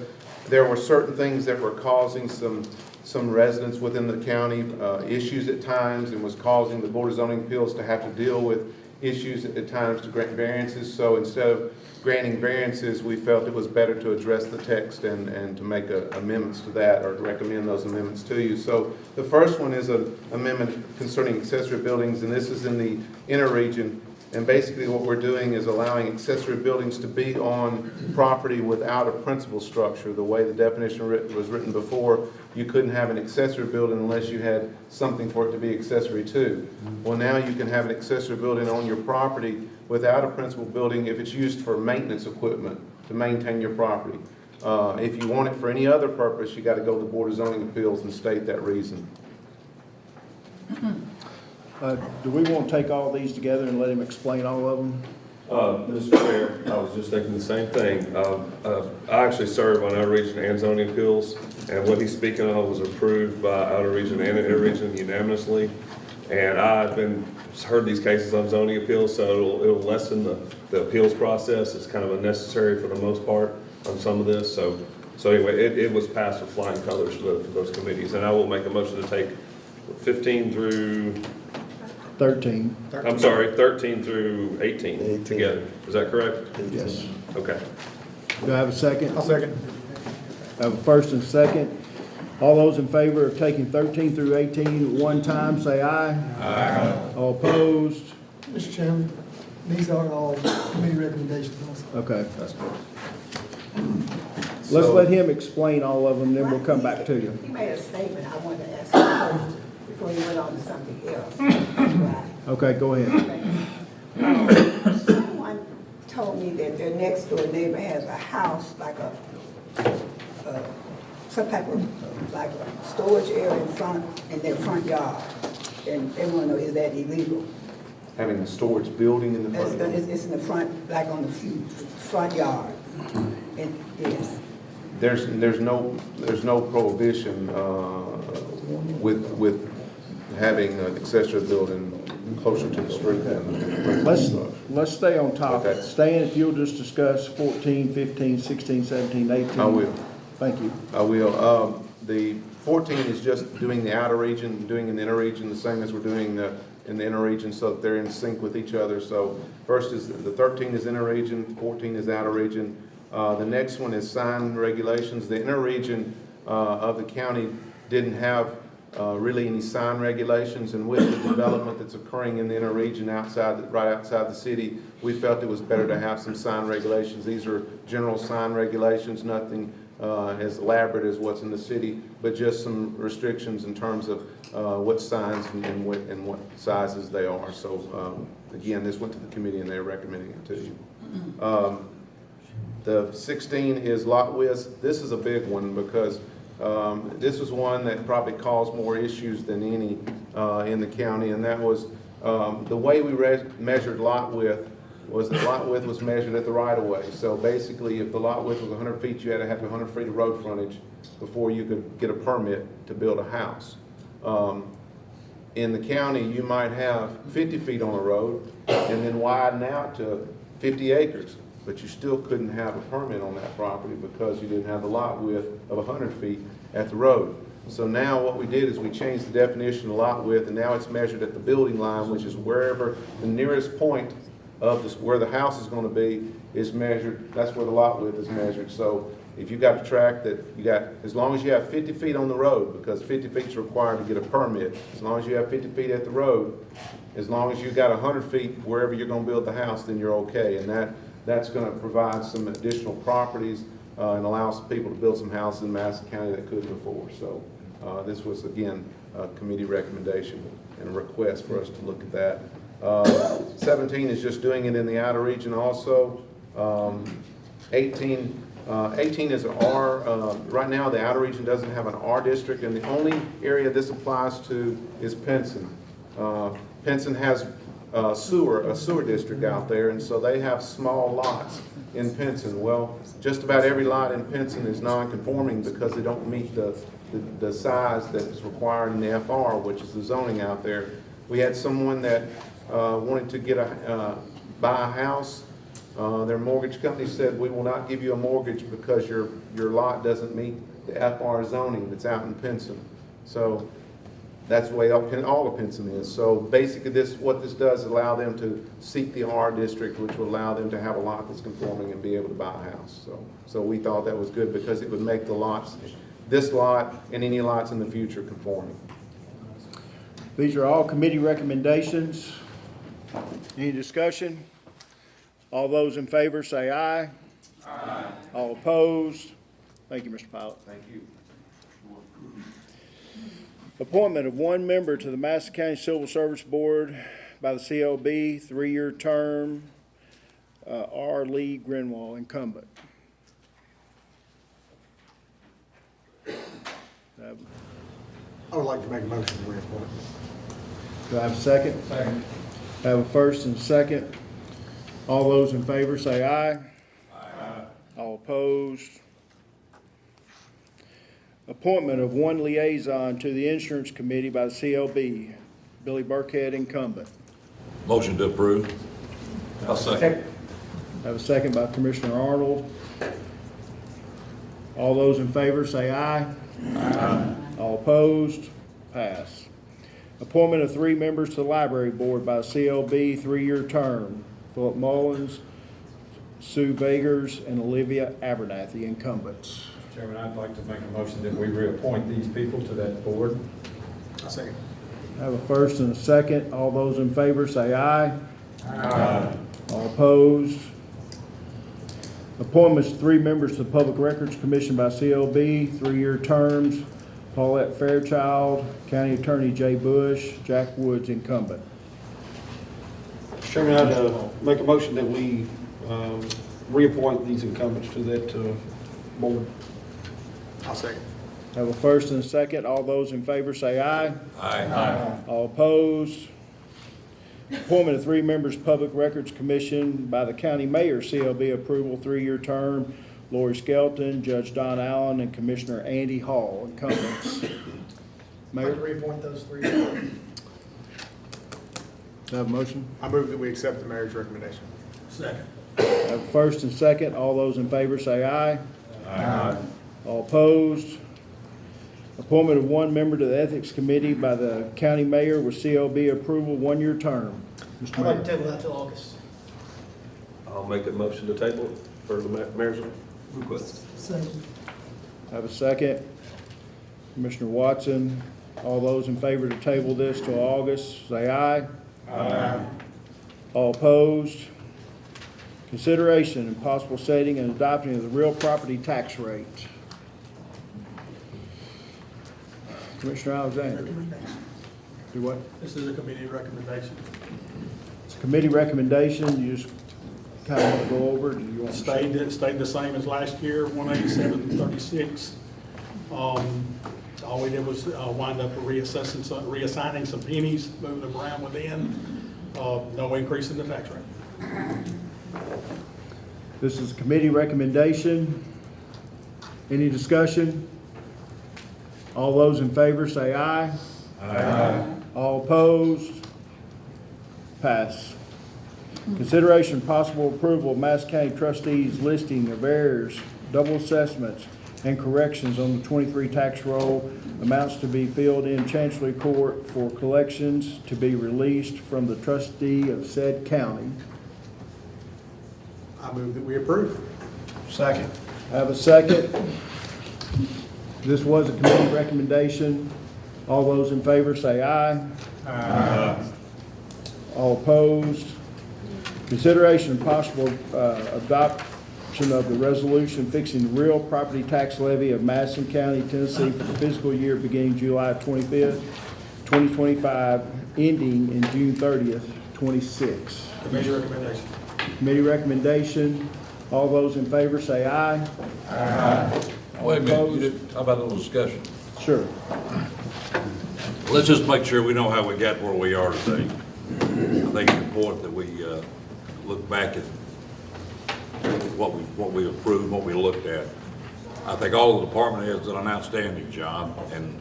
there were certain things that were causing some residents within the county issues at times and was causing the Board of Zoning Appeals to have to deal with issues at times to grant variances. So instead of granting variances, we felt it was better to address the text and to make amendments to that or to recommend those amendments to you. So the first one is an amendment concerning accessory buildings, and this is in the inner region. And basically what we're doing is allowing accessory buildings to be on property without a principal structure. The way the definition was written before, you couldn't have an accessory building unless you had something for it to be accessory to. Well, now you can have an accessory building on your property without a principal building if it's used for maintenance equipment to maintain your property. If you want it for any other purpose, you got to go to the Board of Zoning Appeals and state that reason. Do we want to take all these together and let him explain all of them? Mr. Chair, I was just thinking the same thing. I actually serve on outer region and zoning appeals, and what he's speaking of was approved by outer region and inner region unanimously. And I've heard these cases on zoning appeals, so it'll lessen the appeals process. It's kind of unnecessary for the most part on some of this. So anyway, it was passed with flying colors for those committees, and I will make a motion to take 15 through 13. I'm sorry, 13 through 18 together. Is that correct? Yes. Okay. Do I have a second? I'll second. I have a first and second. All those in favor of taking 13 through 18 at one time, say aye. Aye. All opposed? Mr. Chairman, These are all committee recommendations also. Okay. Let's let him explain all of them, then we'll come back to you. He made a statement, I wanted to ask him first before he went on to something else. Right. Okay, go ahead. Someone told me that their next door neighbor has a house, like some type of, like a storage area in their front yard. And they want to know, is that illegal? Having a storage building in the front. It's in the front, like on the front yard. And, yes. There's no prohibition with having an accessory building closer to the street than. Let's stay on topic. Okay. Stan, if you'll just discuss 14, 15, 16, 17, 18. I will. Thank you. I will. The 14 is just doing the outer region, doing an inner region, the same as we're doing in the inner region, so that they're in sync with each other. So first is the 13 is inner region, 14 is outer region. The next one is sign regulations. The inner region of the county didn't have really any sign regulations, and with the development that's occurring in the inner region right outside the city, we felt it was better to have some sign regulations. These are general sign regulations, nothing as elaborate as what's in the city, but just some restrictions in terms of what signs and what sizes they are. So again, this went to the committee and they're recommending it to you. The 16 is lot width. This is a big one because this was one that probably caused more issues than any in the county, and that was the way we measured lot width was the lot width was measured at the right-of-way. So basically, if the lot width was 100 feet, you had to have 100 feet of road frontage before you could get a permit to build a house. In the county, you might have 50 feet on a road and then widen out to 50 acres, but you still couldn't have a permit on that property because you didn't have the lot width of 100 feet at the road. So now what we did is we changed the definition of lot width, and now it's measured at the building line, which is wherever the nearest point of this, where the house is going to be, is measured. That's where the lot width is measured. So if you've got a tract that you got, as long as you have 50 feet on the road, because 50 feet is required to get a permit, as long as you have 50 feet at the road, as long as you got 100 feet wherever you're going to build the house, then you're okay. And that's going to provide some additional properties and allows people to build some houses in Madison County that couldn't before. So this was, again, a committee recommendation and a request for us to look at that. 17 is just doing it in the outer region also. 18 is an R. Right now, the outer region doesn't have an R district, and the only area this applies to is Pinson. Pinson has a sewer district out there, and so they have small lots in Pinson. Well, just about every lot in Pinson is non-conforming because they don't meet the size that is required in the FR, which is the zoning out there. We had someone that wanted to buy a house. Their mortgage company said, we will not give you a mortgage because your lot doesn't meet the FR zoning that's out in Pinson. So that's the way all of Pinson is. So basically what this does is allow them to seek the R district, which will allow them to have a lot that's conforming and be able to buy a house. So we thought that was good because it would make the lots, this lot and any lots in the future, conforming. These are all committee recommendations. Any discussion? All those in favor say aye. Aye. All opposed? Thank you, Mr. Pilot. Thank you. Appointment of one member to the Madison County Civil Service Board by the CLB, 3-year term, R. Lee Grinwall, incumbent. I would like to make a motion to reappoint. Do I have a second? Second. I have a first and a second. All those in favor say aye. Aye. All opposed? Appointment of one liaison to the Insurance Committee by the CLB, Billy Burkhead, incumbent. Motion to approve. I'll second. I have a second by Commissioner Arnold. All those in favor say aye. Aye. All opposed? Pass. Appointment of 3 members to the Library Board by CLB, 3-year term. Philip Mullins, Sue Vagers, and Olivia Abernathy, incumbents. Chairman, I'd like to make a motion that we reappoint these people to that board. I second. I have a first and a second. All those in favor say aye. All opposed? Appointments, 3 members to the Public Records Commission by CLB, 3-year terms. Paulette Fairchild, County Attorney Jay Bush, Jack Woods, incumbent. Mr. Chairman, I'd make a motion that we reappoint these incumbents to that board. I'll second. Have a first and a second. All those in favor say aye. Aye. All opposed? Appointment of 3 members Public Records Commission by the County Mayor, CLB approval, 3-year term. Lori Skelton, Judge Don Allen, and Commissioner Andy Hall, incumbents. I'd like Mayor, to reappoint those 3. do I have a motion? I move that we accept the mayor's recommendation. Second. Have a first and second. All those in favor say aye. Aye. All opposed? Appointment of 1 member to the Ethics Committee by the County Mayor with CLB approval, 1-year term. Mr. I'd like to Mayor. table that till August. I'll make a motion to table it for the mayor's request. Second. Have a second. Commissioner Watson. All those in favor to table this till August, say aye. Aye. All opposed? Consideration and possible setting and adopting of the real property tax rate. Commissioner Alexander. Do what? This is a committee recommendation. It's a committee recommendation. You just kind of want to go over it. Do you want to It stayed the same as last year, 187.36. All we did was wind up reassigning some pennies, moving them around within. No increase in the tax rate. This is a committee recommendation. Any discussion? All those in favor say aye. Aye. All opposed? Pass. Consideration and possible approval of Madison County trustees listing of errors, double assessments, and corrections on the 23 tax roll, amounts to be filled in Chancery Court for collections to be released from the trustee of said county. I move that we approve. Second. I have a second. This was a committee recommendation. All those in favor say aye. Aye. All opposed? Consideration and possible adoption of the resolution fixing the real property tax levy of Madison County, Tennessee for the fiscal year beginning July 25th, 2025, ending in June 30th, 26. Committee recommendation. Committee recommendation. All those in favor say aye. Aye. Wait a minute, How about a little discussion? Sure. Let's just make sure we know how we got where we are today. I think it's important that we look back at what we approved, what we looked at. I think all the department heads did an outstanding job. And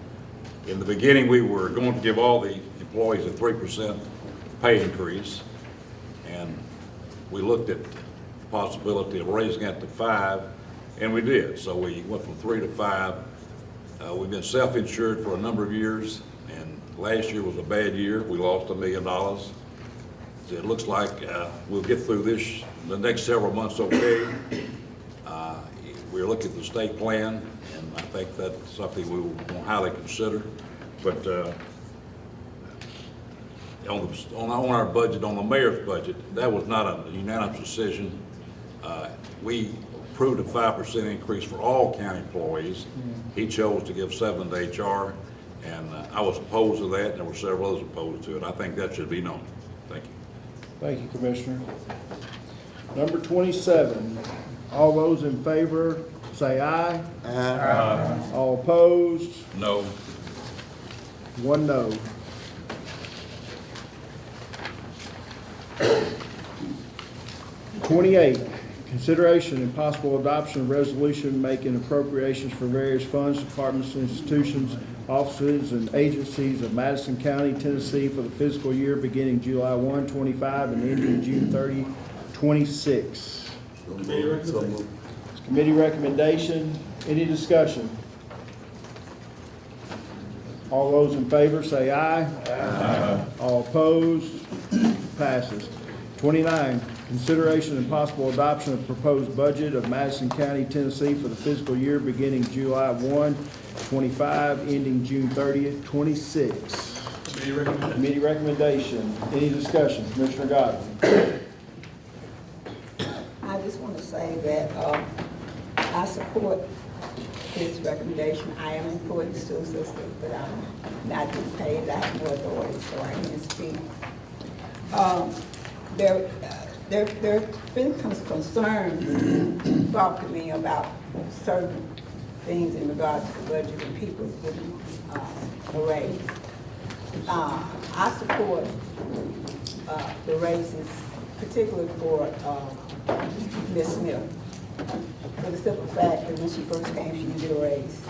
in the beginning, we were going to give all the employees a 3% pay increase. And we looked at the possibility of raising that to 5%, and we did. So we went from 3 to 5. We've been self-insured for a number of years, and last year was a bad year. We lost $1 million. So it looks like we'll get through the next several months okay. We're looking at the state plan, and I think that's something we will highly consider. But on our budget, on the mayor's budget, that was not a unanimous decision. We approved a 5% increase for all county employees. He chose to give 7 to HR, and I was opposed to that, and there were several others opposed to it. I think that should be known. Thank you. Thank you, Commissioner. Number 27, all those in favor say aye. Aye. All opposed? No. 1 no. '28, consideration and possible adoption of resolution making appropriations for various funds, departments, institutions, offices, and agencies of Madison County, Tennessee for the fiscal year beginning July 1, 25 and ending June 30, 26. It's committee recommendation. Any discussion? All those in favor say aye. Aye. All opposed? Passes. 29, consideration and possible adoption of proposed budget of Madison County, Tennessee for the fiscal year beginning July 1, 25, ending June 30th, 26. Committee Committee recommendation. Any discussion? Commissioner Godwin? I just want to say that I support this recommendation. I am employed in the school system, but I'm not getting paid. I have no authority, so I can't speak. There been some concerns brought to me about certain things in regard to the budget and people getting a raise. I support the raises, particularly for Ms. Smith, for the simple fact that when she first came, she didn't get a raise.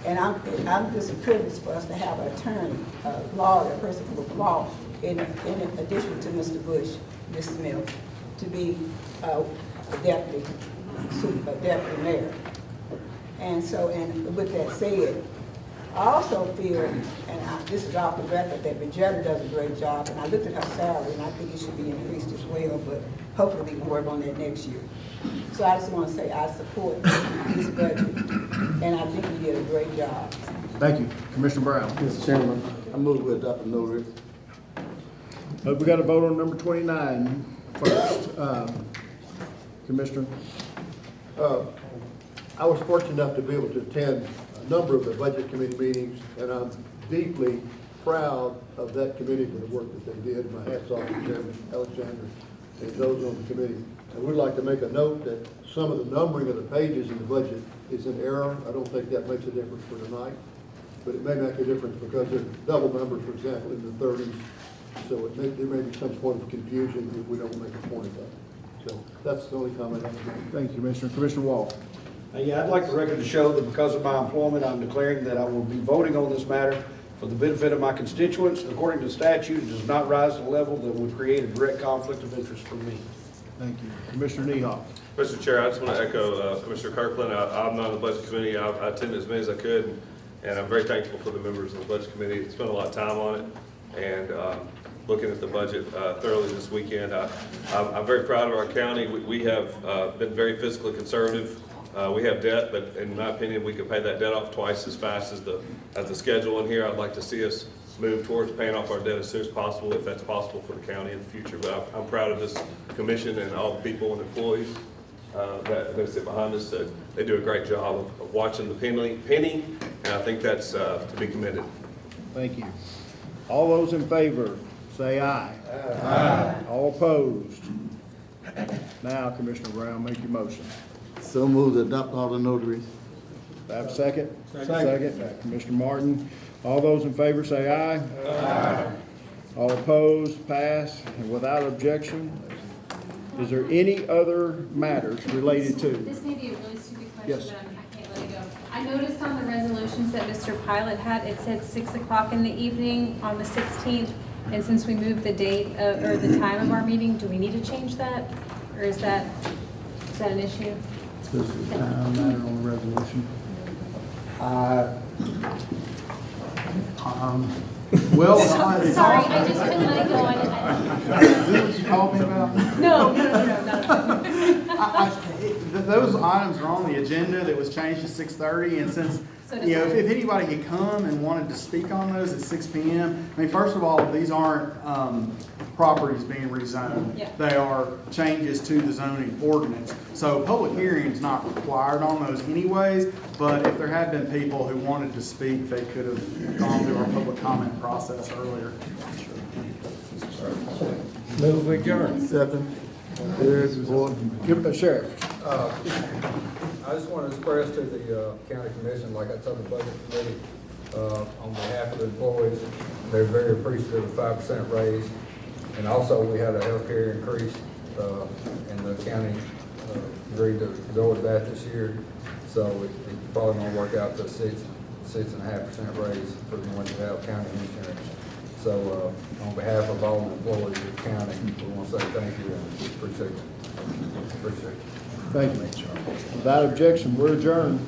And I'm just privileged for us to have an attorney, a lawyer, a person with law, in addition to Mr. Bush, Ms. Smith, to be a deputy mayor. And so, and with that said, I also feel, and this is off the record, that Regetta does a great job, and I looked at her salary, and I think it should be increased as well, but hopefully we can work on that next year. So I just want to say I support this budget, and I think we did a great job. Thank you. Commissioner Brown? Mr. Chairman, I move we adopt the notary. We got to vote on number 29 first. Commissioner? I was fortunate enough to be able to attend a number of the budget committee meetings, and I'm deeply proud of that committee for the work that they did. My hat's off to Chairman Alexander and those on the committee. I would like to make a note that some of the numbering of the pages in the budget is in error. I don't think that makes a difference for tonight, but it may make a difference because they're double numbers, for example, in the 30s. So there may be some point of confusion if we don't make a point of that. So that's the only comment I have. Thank you, Commissioner. Commissioner Wall? Yeah, I'd like the record to show that because of my employment, I'm declaring that I will be voting on this matter for the benefit of my constituents. According to statute, it does not rise to a level that would create a direct conflict of interest for me. Thank you. Commissioner Nehoff? Mr. Chair, I just want to echo Commissioner Kirkland. I'm not on the budget committee. I attended as many as I could, and I'm very thankful for the members of the budget committee. Spent a lot of time on it, and looking at the budget thoroughly this weekend. I'm very proud of our county. We have been very fiscally conservative. We have debt, but in my opinion, we could pay that debt off twice as fast as the schedule in here. I'd like to see us move towards paying off our debt as soon as possible, if that's possible for the county in the future. But I'm proud of this commission and all the people and employees that sit behind us. They do a great job of watching the penny, and I think that's to be commended. Thank you. All those in favor, say aye. Aye. All opposed? Now, Commissioner Brown, make your motion. So move to adopt all the notaries. Do I have a second? Second. Commissioner Martin. All those in favor say aye. Aye. All opposed, pass, and without objection. Is there any other matters related to? This may be a really stupid question, Yes. but I can't let it go. I noticed on the resolutions that Mr. Pilot had, it said 6 o'clock in the evening on the 16th. And since we moved the date or the time of our meeting, do we need to change that? Or is that an issue? Matter on the resolution. Well, Sorry, I just couldn't let it go. Is this what you called me about? No, not Those items are on the agenda that was changed to 6:30, and since, you know, if anybody had come and wanted to speak on those at 6 p.m., I mean, first of all, these aren't properties being rezoned. Yeah. They are changes to the zoning ordinance. So public hearing is not required on those anyways, but if there had been people who wanted to speak, they could have gone through our public comment process earlier. Move adjourned. Second. Third, fourth. Give the sheriff. I just want to express to the county commission, like I told the budget committee, on behalf of the employees, they're very appreciative of 5% raise. And also, we had a healthcare increase, and the county agreed to go with that this year. So it's probably going to work out to 6.5% raise for the ones that have county insurance. So on behalf of all the employees of the county, we want to say thank you and appreciate it. Thank you. Without objection, we're adjourned.